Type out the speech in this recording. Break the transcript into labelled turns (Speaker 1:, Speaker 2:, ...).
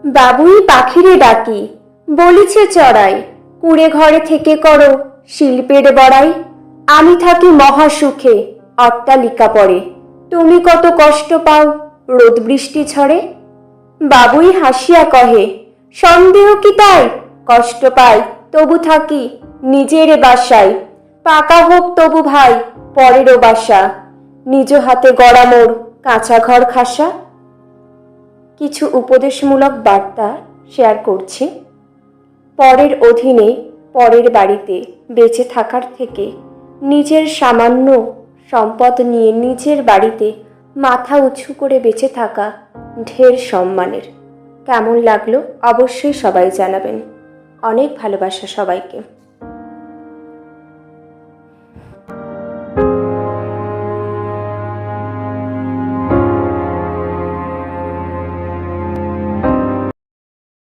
Speaker 1: বাবুই পাখিরে ডাকি, বলিছে চড়াই, কুড়ে ঘরে থেকে করো শিল্পের বড়াই। আমি থাকি মহাসুখে, অট্টালিকা পড়ে, তুমি কত কষ্ট পাও রোদ বৃষ্টি ঝড়ে। বাবুই হাসিয়া কহে, সন্দেহ কি তাই, কষ্ট পাই তবু থাকি নিজের বাসায়। পাকা হোক তবু ভাই পরেরও বাসা, নিজ হাতে গড়া মোর কাঁচা ঘর খাসা। কিছু উপদেশমূলক বার্তা শেয়ার করছি। পরের অধীনে পরের বাড়িতে বেঁচে থাকার থেকে নিজের সামান্য সম্পদ নিয়ে নিজের বাড়িতে মাথা উঁচু করে বেঁচে থাকা ঢের সম্মানের। কেমন লাগলো অবশ্যই সবাই জানাবেন। অনেক ভালোবাসা সবাইকে।